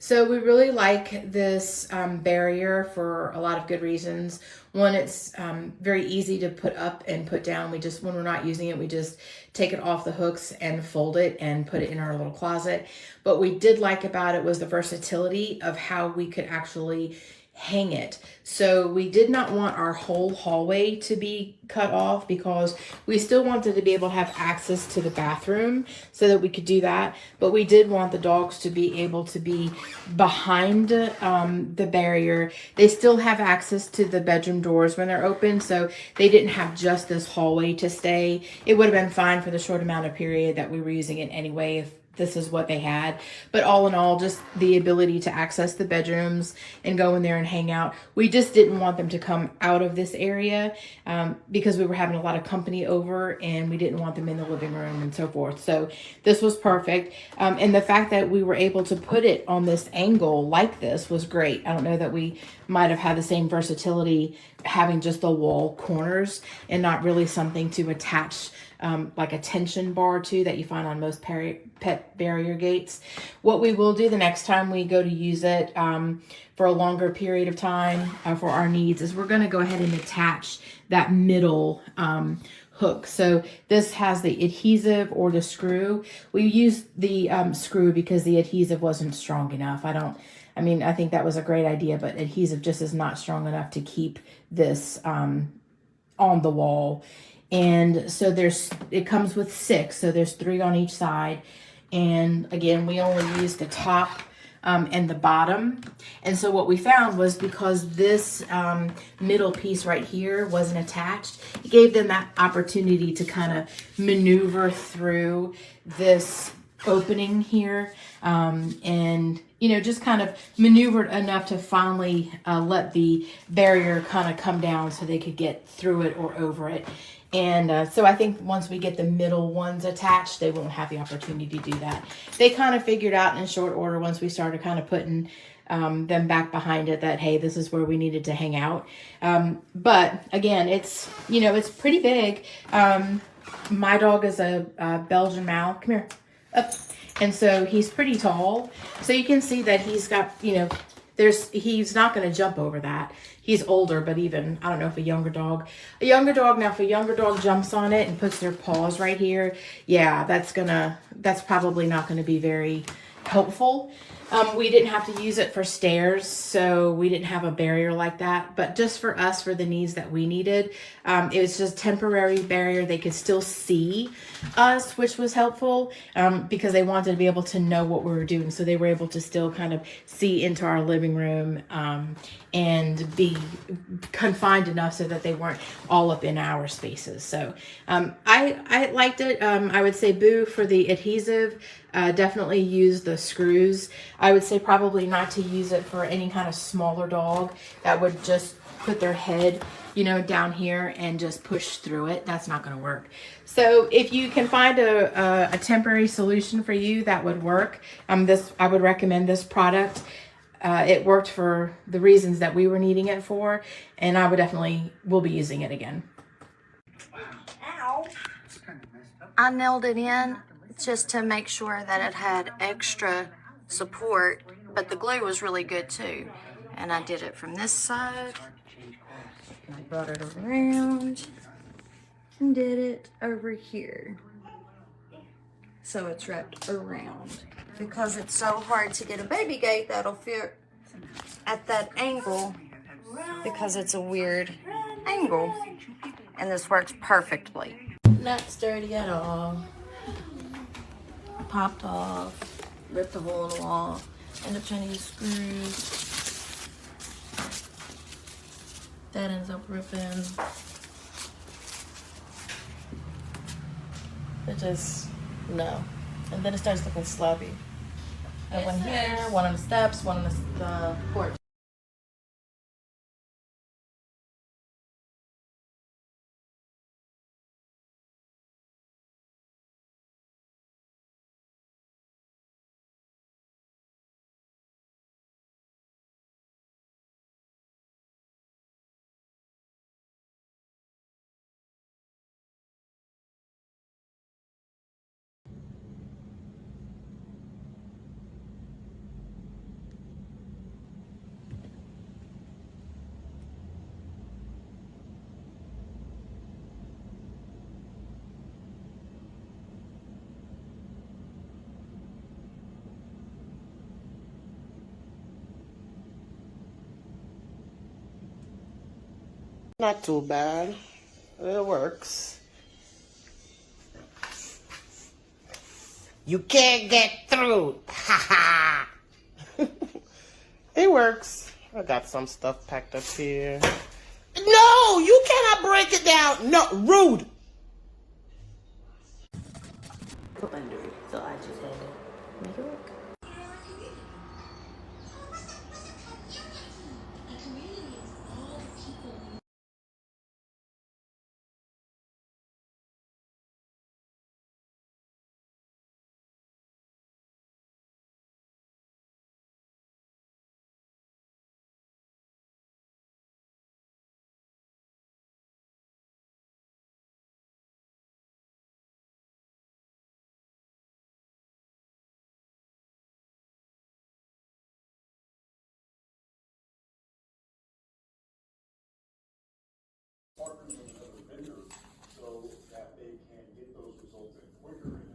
So we really like this barrier for a lot of good reasons. One, it's very easy to put up and put down. We just, when we're not using it, we just take it off the hooks and fold it and put it in our little closet. But we did like about it was the versatility of how we could actually hang it. So we did not want our whole hallway to be cut off because we still wanted to be able to have access to the bathroom so that we could do that. But we did want the dogs to be able to be behind the barrier. They still have access to the bedroom doors when they're open, so they didn't have just this hallway to stay. It would have been fine for the short amount of period that we were using it anyway if this is what they had. But all in all, just the ability to access the bedrooms and go in there and hang out. We just didn't want them to come out of this area because we were having a lot of company over and we didn't want them in the living room and so forth. So this was perfect. And the fact that we were able to put it on this angle like this was great. I don't know that we might have had the same versatility having just the wall corners and not really something to attach like a tension bar to that you find on most pet barrier gates. What we will do the next time we go to use it for a longer period of time for our needs is we're going to go ahead and attach that middle hook. So this has the adhesive or the screw. We used the screw because the adhesive wasn't strong enough. I think that was a great idea, but adhesive just is not strong enough to keep this on the wall. And so it comes with 6, so there's 3 on each side. And again, we only used the top and the bottom. And so what we found was because this middle piece right here wasn't attached, it gave them that opportunity to kind of maneuver through this opening here and just kind of maneuvered enough to finally let the barrier kind of come down so they could get through it or over it. And so I think once we get the middle ones attached, they won't have the opportunity to do that. They kind of figured out in short order once we started kind of putting them back behind it that, hey, this is where we needed to hang out. But again, it's pretty big. My dog is a Belgian Mal. Come here. Up. And so he's pretty tall. So you can see that he's got, he's not going to jump over that. He's older, but even, I don't know if a younger dog now, if a younger dog jumps on it and puts their paws right here, yeah, that's probably not going to be very helpful. We didn't have to use it for stairs, so we didn't have a barrier like that. But just for us, for the needs that we needed, it was just a temporary barrier. They could still see us, which was helpful because they wanted to be able to know what we were doing. So they were able to still kind of see into our living room and be confined enough so that they weren't all up in our spaces. So I liked it. I would say boo for the adhesive. Definitely use the screws. I would say probably not to use it for any kind of smaller dog that would just put their head, down here and just push through it. That's not going to work. So if you can find a temporary solution for you, that would work. I would recommend this product. It worked for the reasons that we were needing it for, and I will be using it again. I nailed it in just to make sure that it had extra support, but the glue was really good too. And I did it from this side, and I brought it around and did it over here. So it's wrapped around. Because it's so hard to get a baby gate that'll fit at that angle because it's a weird angle. And this works perfectly. Not sturdy at all. Popped off, ripped a hole in the wall, ended up trying to use screws. That ends up ripping. No. And then it starts looking sloppy. And one here, one on the steps, one on the porch. Not too bad. It works. You can't get through. Ha ha. It works. I got some stuff packed up here. No, you cannot break it down. No, rude. Go under it. So I just had to make it work.